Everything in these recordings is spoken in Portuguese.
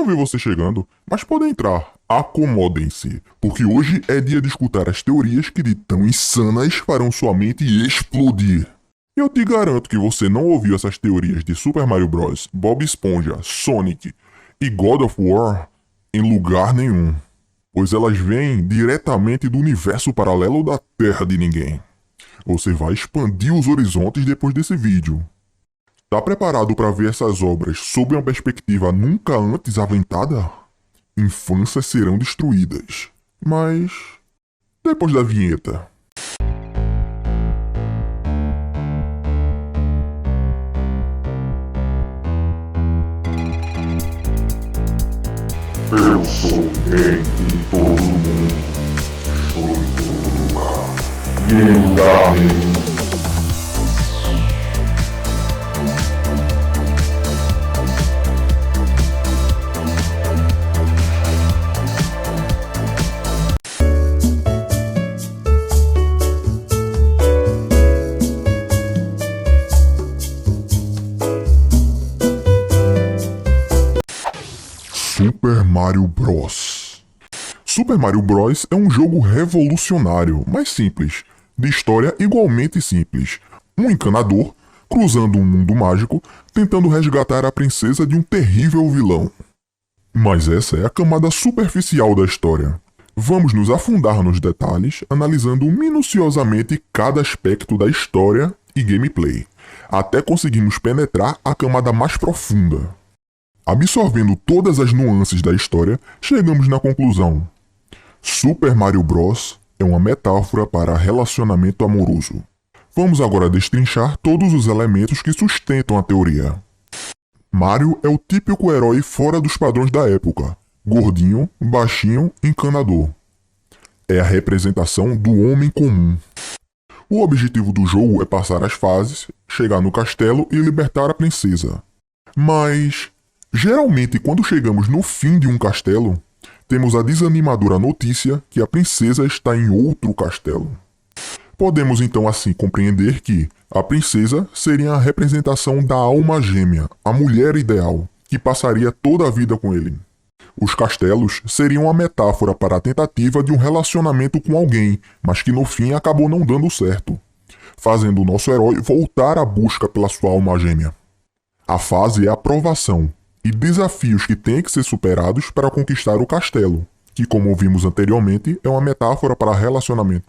vi você chegando, mas podem entrar. Acomodem-se, porque hoje é dia de escutar as teorias que de tão insanas farão sua mente explodir. Eu te garanto que você não ouviu essas teorias de Super Mario Bros., Bob Esponja, Sonic e God of War em lugar nenhum, pois elas vêm diretamente do universo paralelo da Terra de Ninguém. Você vai expandir os horizontes depois desse vídeo. Tá preparado para ver essas obras sob uma perspectiva nunca antes aventada? Infâncias serão destruídas, mas depois da vinheta. Eu sou rei de todo mundo. Estou em todo lugar. E em lugar nenhum. Super Mario Bros. Super Mario Bros. É um jogo revolucionário, mas simples, de história igualmente simples. Um encanador, cruzando um mundo mágico, tentando resgatar a princesa de um terrível vilão. Mas essa é a camada superficial da história. Vamos nos afundar nos detalhes, analisando minuciosamente cada aspecto da história e gameplay, até conseguirmos penetrar a camada mais profunda. Absorvendo todas as nuances da história, chegamos na conclusão. Super Mario Bros. É uma metáfora para relacionamento amoroso. Vamos agora destrinchar todos os elementos que sustentam a teoria. Mario é o típico herói fora dos padrões da época. Gordinho, baixinho, encanador. É a representação do homem comum. O objetivo do jogo é passar as fases, chegar no castelo e libertar a princesa. Mas geralmente, quando chegamos no fim de um castelo, temos a desanimadora notícia que a princesa está em outro castelo. Podemos então assim compreender que a princesa seria a representação da alma gêmea, a mulher ideal, que passaria toda a vida com ele. Os castelos seriam a metáfora para a tentativa de um relacionamento com alguém, mas que no fim acabou não dando certo, fazendo o nosso herói voltar à busca pela sua alma gêmea. A fase é a provação e desafios que têm que ser superados para conquistar o castelo, que, como vimos anteriormente, é uma metáfora para relacionamento.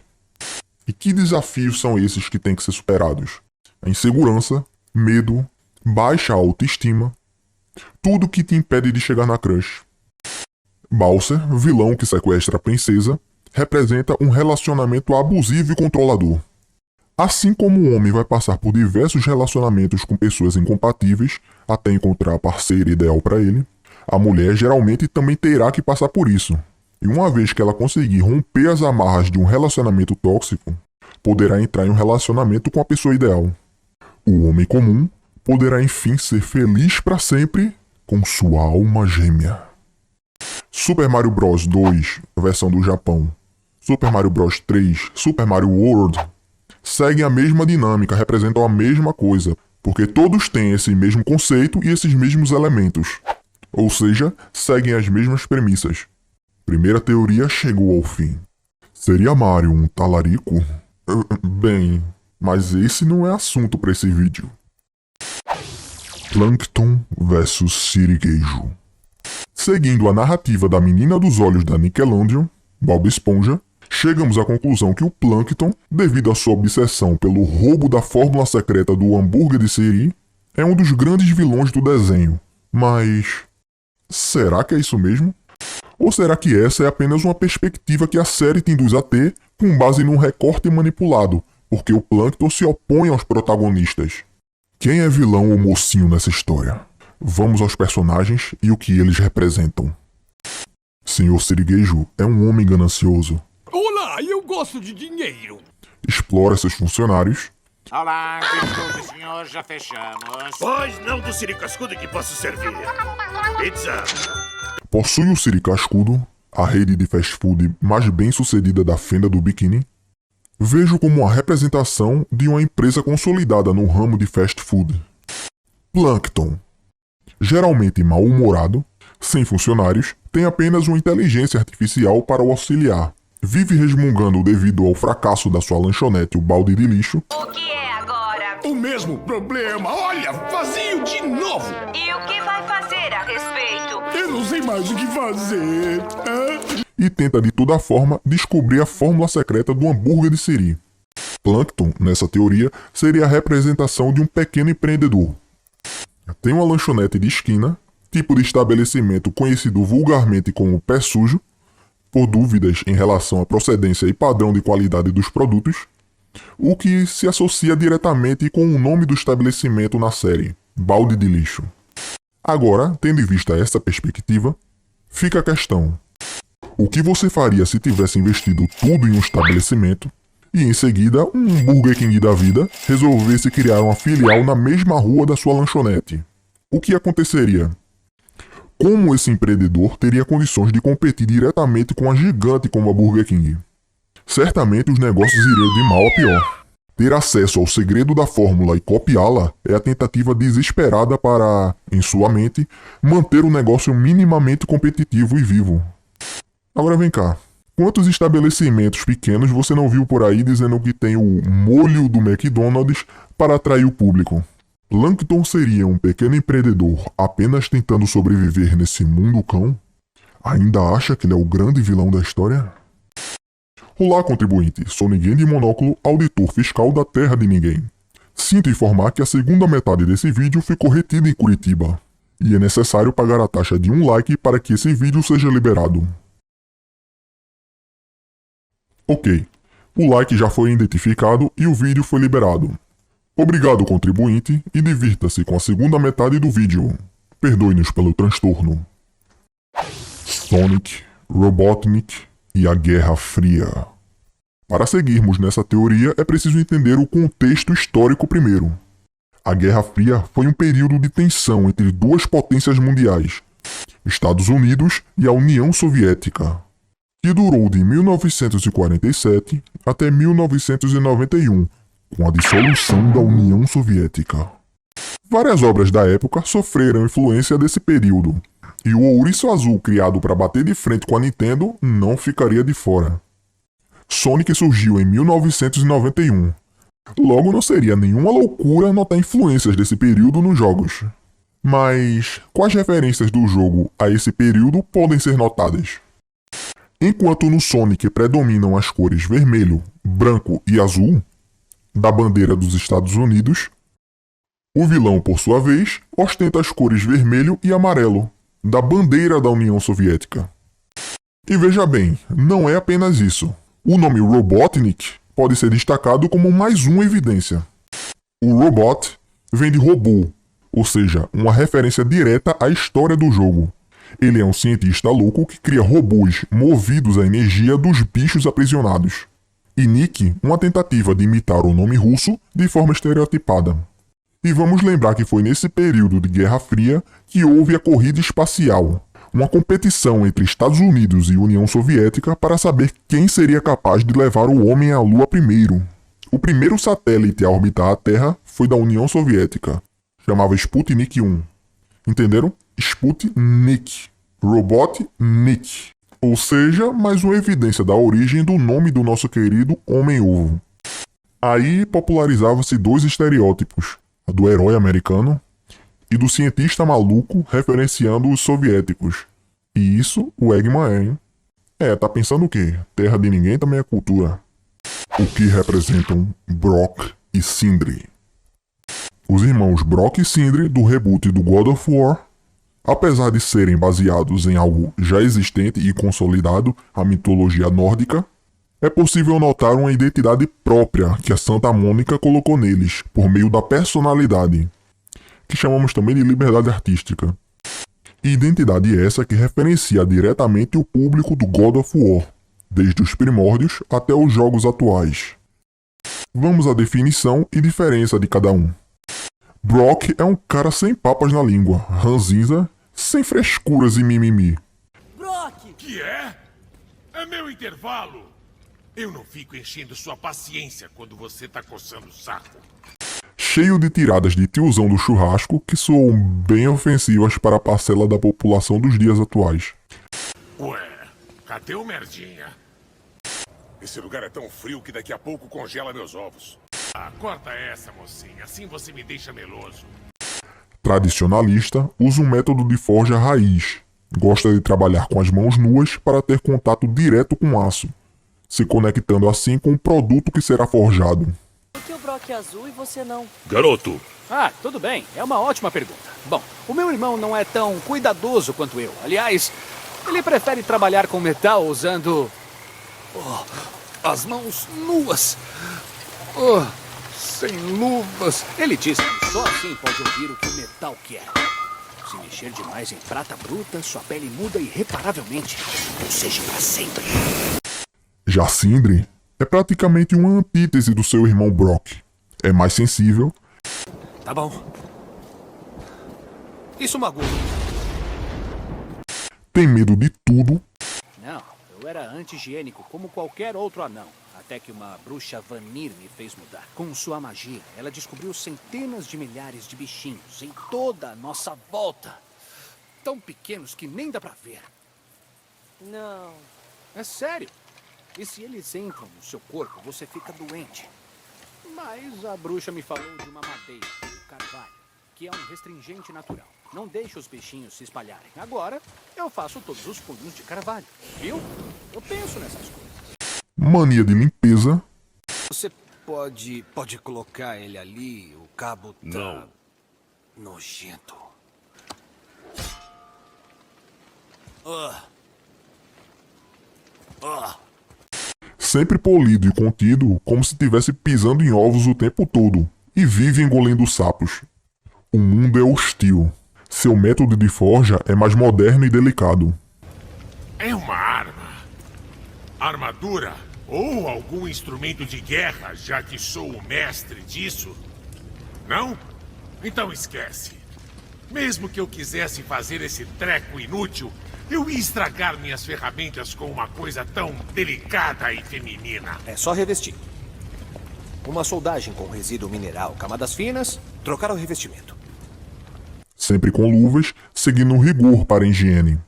E que desafios são esses que têm que ser superados? A insegurança, medo, baixa autoestima, tudo que te impede de chegar na crush. Bowser, vilão que sequestra a princesa, representa um relacionamento abusivo e controlador. Assim como o homem vai passar por diversos relacionamentos com pessoas incompatíveis até encontrar a parceira ideal para ele, a mulher geralmente também terá que passar por isso. E uma vez que ela conseguir romper as amarras de um relacionamento tóxico, poderá entrar em um relacionamento com a pessoa ideal. O homem comum poderá enfim ser feliz para sempre com sua alma gêmea. Super Mario Bros. 2, versão do Japão, Super Mario Bros. 3, Super Mario World, seguem a mesma dinâmica, representam a mesma coisa, porque todos têm esse mesmo conceito e esses mesmos elementos. Ou seja, seguem as mesmas premissas. Primeira teoria chegou ao fim. Seria Mario um talarico? Bem, mas esse não é assunto para esse vídeo. Plankton vs Sirigueijo. Seguindo a narrativa da menina dos olhos da Nickelodeon, Bob Esponja, chegamos à conclusão que o Plankton, devido à sua obsessão pelo roubo da fórmula secreta do hambúrguer de Siri, é um dos grandes vilões do desenho. Mas será que é isso mesmo? Ou será que essa é apenas uma perspectiva que a série te induz a ter com base num recorte manipulado, porque o Plankton se opõe aos protagonistas? Quem é vilão ou mocinho nessa história? Vamos aos personagens e o que eles representam. Senhor Sirigueijo é um homem ganancioso. Olá, eu gosto de dinheiro. Explora seus funcionários. Olá, desculpe, senhor, já fechamos. Pois não do Siri Cascudo que posso servir. Pizza. Possui o Siri Cascudo, a rede de fast food mais bem sucedida da fenda do biquíni. Vejo como uma representação de uma empresa consolidada no ramo de fast food. Plankton. Geralmente mal-humorado, Sem funcionários, tem apenas uma inteligência artificial para o auxiliar. Vive resmungando devido ao fracasso da sua lanchonete, o balde de lixo. O que é agora? O mesmo problema, olha, vazio de novo. E o que vai fazer a respeito? Eu não sei mais o que fazer. E tenta de toda forma descobrir a fórmula secreta do hambúrguer de Siri. Plankton, nessa teoria, seria a representação de um pequeno empreendedor. Tem uma lanchonete de esquina, tipo de estabelecimento conhecido vulgarmente como pé sujo, por dúvidas em relação à procedência e padrão de qualidade dos produtos, o que se associa diretamente com o nome do estabelecimento na série, balde de lixo. Agora, tendo em vista essa perspectiva, fica a questão: o que você faria se tivesse investido tudo em um estabelecimento e em seguida um Burger King da vida resolvesse criar uma filial na mesma rua da sua lanchonete? O que aconteceria? Como esse empreendedor teria condições de competir diretamente com a gigante como a Burger King? Certamente os negócios iriam de mal a pior. Ter acesso ao segredo da fórmula e copiá-la é a tentativa desesperada para, em sua mente, manter o negócio minimamente competitivo e vivo. Agora vem cá. Quantos estabelecimentos pequenos você não viu por aí dizendo que tem o molho do McDonald's para atrair o público? Plankton seria um pequeno empreendedor apenas tentando sobreviver nesse mundo cão? Ainda acha que ele é o grande vilão da história? Olá, contribuinte. Sou Ninguém de Monóculo, auditor fiscal da Terra de Ninguém. Sinto informar que a segunda metade desse vídeo ficou retida em Curitiba, e é necessário pagar a taxa de 1 like para que esse vídeo seja liberado. Ok, o like já foi identificado e o vídeo foi liberado. Obrigado, contribuinte, e divirta-se com a segunda metade do vídeo. Perdoe-nos pelo transtorno. Sonic, Robotnik e a Guerra Fria. Para seguirmos nessa teoria, é preciso entender o contexto histórico primeiro. A Guerra Fria foi um período de tensão entre duas potências mundiais, Estados Unidos e a União Soviética, que durou de 1947 até 1991, com a dissolução da União Soviética. Várias obras da época sofreram influência desse período, e o ouriço azul criado para bater de frente com a Nintendo não ficaria de fora. Sonic surgiu em 1991. Logo não seria nenhuma loucura notar influências desse período nos jogos. Mas quais referências do jogo a esse período podem ser notadas? Enquanto no Sonic predominam as cores vermelho, branco e azul, da bandeira dos Estados Unidos, o vilão, por sua vez, ostenta as cores vermelho e amarelo, da bandeira da União Soviética. E veja bem, não é apenas isso. O nome Robotnik pode ser destacado como mais uma evidência. O robot vem de robô, ou seja, uma referência direta à história do jogo. Ele é um cientista louco que cria robôs movidos à energia dos bichos aprisionados. E Nick, uma tentativa de imitar o nome russo de forma estereotipada. E vamos lembrar que foi nesse período de Guerra Fria que houve a corrida espacial, uma competição entre Estados Unidos e União Soviética para saber quem seria capaz de levar o homem à Lua primeiro. O primeiro satélite a orbitar a Terra foi da União Soviética. Chamava Sputnik 1. Entenderam? Sputnik. Robotnik. Ou seja, mais uma evidência da origem do nome do nosso querido Homem-Ovo. Aí popularizava-se dois estereótipos, a do herói americano e do cientista maluco referenciando os soviéticos. E isso o Eggman é, hein? Tá pensando o quê? Terra de ninguém também é cultura. O que representam Brock e Sindri? Os irmãos Brock e Sindri do reboot do God of War, apesar de serem baseados em algo já existente e consolidado, a mitologia nórdica, é possível notar uma identidade própria que a Santa Mônica colocou neles, por meio da personalidade, que chamamos também de liberdade artística. Identidade essa que referencia diretamente o público do God of War, desde os primórdios até os jogos atuais. Vamos à definição e diferença de cada um. Brock é um cara sem papas na língua, ranzinza, sem frescuras e mimimi. Brock! Que é? É meu intervalo! Eu não fico enchendo sua paciência quando você tá coçando o saco. cheio de tiradas de tiozão do churrasco que soam bem ofensivas para a parcela da população dos dias atuais. Ué, cadê o merdinha? Esse lugar é tão frio que daqui a pouco congela meus ovos. Ah, corta essa, mocinha, assim você me deixa meloso. Tradicionalista, usa um método de forja raiz. Gosta de trabalhar com as mãos nuas para ter contato direto com aço, se conectando assim com o produto que será forjado. Por que o Brock é azul e você não? Garoto, Ah, tudo bem. É uma ótima pergunta. Bom, o meu irmão não é tão cuidadoso quanto eu. Aliás, ele prefere trabalhar com metal usando... as mãos nuas. Sem luvas. Ele diz que só assim pode ouvir o que o metal quer. Se mexer demais em prata bruta, sua pele muda irreparavelmente. Ou seja, para sempre. Já Sindri é praticamente uma antítese do seu irmão Brock. É mais sensível, Tá bom. Isso magoa. tem medo de tudo, Não, eu era anti-higiênico como qualquer outro anão. Até que uma bruxa Vanir me fez mudar. Com sua magia, ela descobriu centenas de milhares de bichinhos em toda a nossa volta. Tão pequenos que nem dá pra ver. Não. É sério. E se eles entram no seu corpo, você fica doente. Mas a bruxa me falou de uma madeira, o carvalho, que é um restringente natural. Não deixa os bichinhos se espalharem. Agora, eu faço todos os punhos de carvalho. Viu? Eu penso nessas coisas. mania de limpeza, Você pode colocar ele ali, o cabo tá... Não. nojento. sempre polido e contido, como se estivesse pisando em ovos o tempo todo, e vive engolindo sapos. O mundo é hostil. Seu método de forja é mais moderno e delicado. é uma arma. Armadura ou algum instrumento de guerra, já que sou o mestre disso? Não? Então esquece. Mesmo que eu quisesse fazer esse treco inútil, eu ia estragar minhas ferramentas com uma coisa tão delicada e feminina. É só revestir. Uma soldagem com resíduo mineral, camadas finas, trocar o revestimento. Sempre com luvas, seguindo um rigor para a higiene.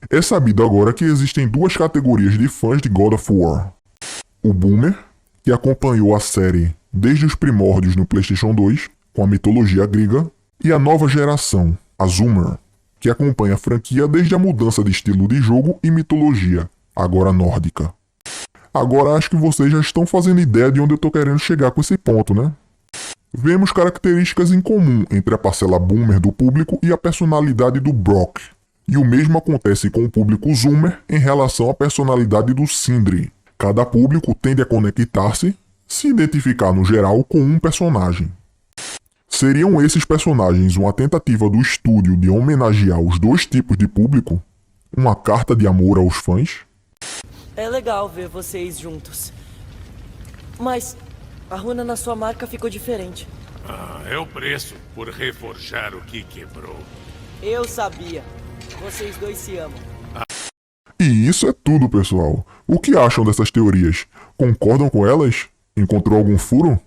É sabido agora que existem duas categorias de fãs de God of War. O Boomer, que acompanhou a série desde os primórdios no PlayStation 2, com a mitologia grega, e a nova geração, a Zoomer, que acompanha a franquia desde a mudança de estilo de jogo e mitologia, agora nórdica. Agora acho que vocês já estão fazendo ideia de onde eu tô querendo chegar com esse ponto, né? Vemos características em comum entre a parcela Boomer do público e a personalidade do Brock. E o mesmo acontece com o público Zoomer em relação à personalidade do Sindri. Cada público tende a conectar-se, se identificar no geral com um personagem. Seriam esses personagens uma tentativa do estúdio de homenagear os dois tipos de público? Uma carta de amor aos fãs? É legal ver vocês juntos. Mas a runa na sua marca ficou diferente. É o preço por reforjar o que quebrou. Eu sabia. Vocês dois se amam. E isso é tudo, pessoal. O que acham dessas teorias? Concordam com elas? Encontrou algum furo?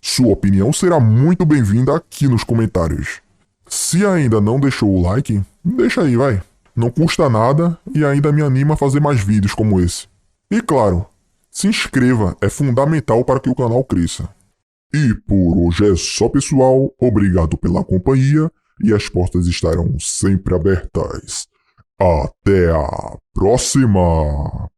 Sua opinião será muito bem-vinda aqui nos comentários. Se ainda não deixou o like, deixa aí, vai. Não custa nada e ainda me anima a fazer mais vídeos como esse. E claro, se inscreva, é fundamental para que o canal cresça. E por hoje é só, pessoal. Obrigado pela companhia e as portas estarão sempre abertas. Até a próxima!